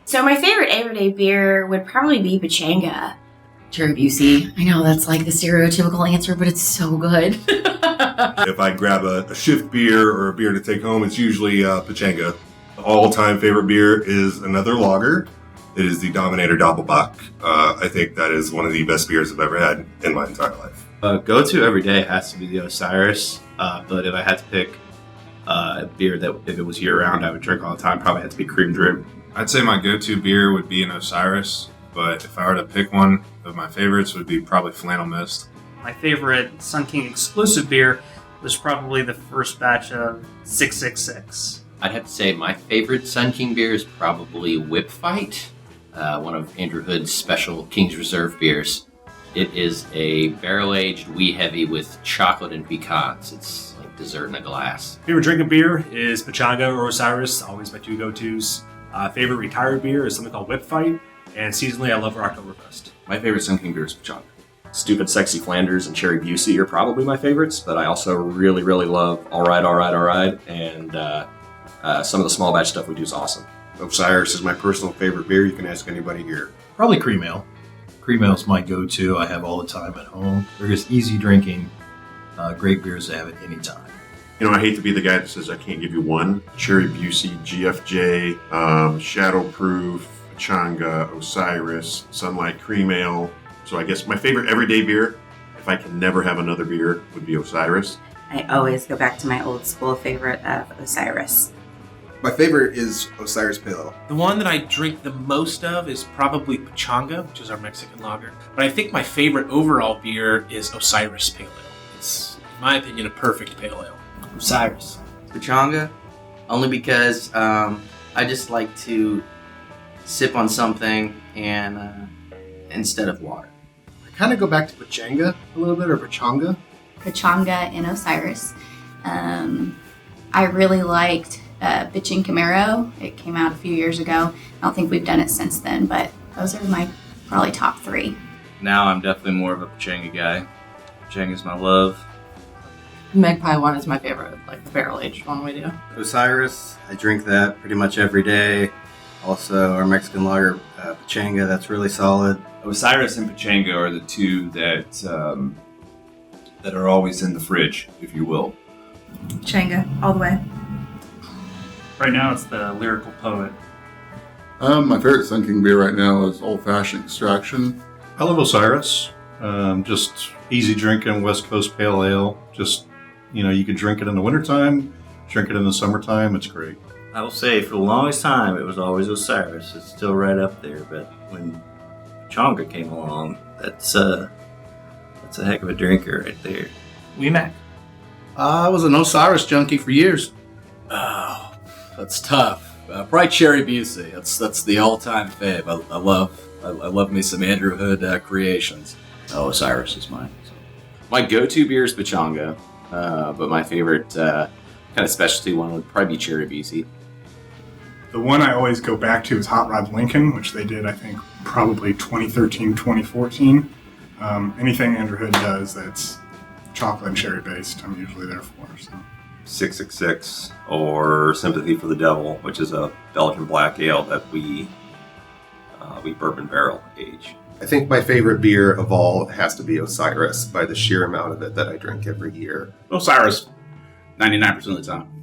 So my favorite everyday beer would probably be Pachanga. Cherry Busey. I know that's like the stereotypical answer, but it's so good. If I grab a shift beer or a beer to take home, it's usually Pachanga. All-time favorite beer is another lager. It is the Dominator Doppelbock. I think that is one of the best beers I've ever had in my entire life. Go-to every day has to be the Osiris. But if I had to pick a beer that, if it was year-round, I would drink all the time, probably had to be Cream Drip. I'd say my go-to beer would be an Osiris, but if I were to pick one of my favorites, would be probably Flannel Mist. My favorite Sun King exclusive beer was probably the first batch of 666. I'd have to say my favorite Sun King beer is probably Whip Fight, one of Andrew Hood's special King's Reserve beers. It is a barrel-aged wee heavy with chocolate and pecans. It's like dessert in a glass. Favorite drinking beer is Pachanga or Osiris, always my two go-tos. Favorite retired beer is something called Whip Fight, and seasonally I love Oktoberfest. My favorite Sun King beer is Pachanga. Stupid Sexy Flanders and Cherry Busey are probably my favorites, but I also really, really love All Right, and some of the small batch stuff we do is awesome. Osiris is my personal favorite beer. You can ask anybody here. Probably Cream Ale. Cream Ale is my go-to. I have all the time at home. They're just easy drinking, great beers to have at any time. You know, I hate to be the guy that says I can't give you one. Cherry Busey, GFJ, Shadowproof, Pachanga, Osiris, Sunlight Cream Ale. So I guess my favorite everyday beer, if I can never have another beer, would be Osiris. I always go back to my old school favorite of Osiris. My favorite is Osiris Pale Ale. The one that I drink the most of is probably Pachanga, which is our Mexican lager. But I think my favorite overall beer is Osiris Pale Ale. It's, in my opinion, a perfect pale ale. Osiris. Pachanga, only because I just like to sip on something and instead of water. I kind of go back to Pachanga a little bit, or Pachanga. Pachanga and Osiris. I really liked Bitchin' Camaro. It came out a few years ago. I don't think we've done it since then, but those are my probably top three. Now I'm definitely more of a Pachanga guy. Pachanga's my love. Magpie one is my favorite, like the barrel-aged one we do. Osiris, I drink that pretty much every day. Also, our Mexican lager, Pachanga, that's really solid. Osiris and Pachanga are the two that are always in the fridge, if you will. Pachanga, all the way. Right now it's the Lyrical Poet. My favorite Sun King beer right now is Old Fashioned Extraction. I love Osiris. Just easy drinking West Coast Pale Ale. Just, you can drink it in the wintertime, drink it in the summertime. It's great. I will say for the longest time it was always Osiris. It's still right up there, but when Pachanga came along, that's a heck of a drinker right there. We met. I was an Osiris junkie for years. Oh, that's tough. Probably Cherry Busey. That's the all-time fave. I love me some Andrew Hood creations. Oh, Osiris is mine. So. My go-to beer is Pachanga, but my favorite kind of specialty one would probably be Cherry Busey. The one I always go back to is Hot Rod Lincoln, which they did, I think, probably 2013, 2014. Anything Andrew Hood does that's chocolate and cherry based, I'm usually there for. So. 666 or Sympathy for the Devil, which is a Belgian black ale that we bourbon barrel age. I think my favorite beer of all has to be Osiris by the sheer amount of it that I drink every year. Osiris, 99% of the time.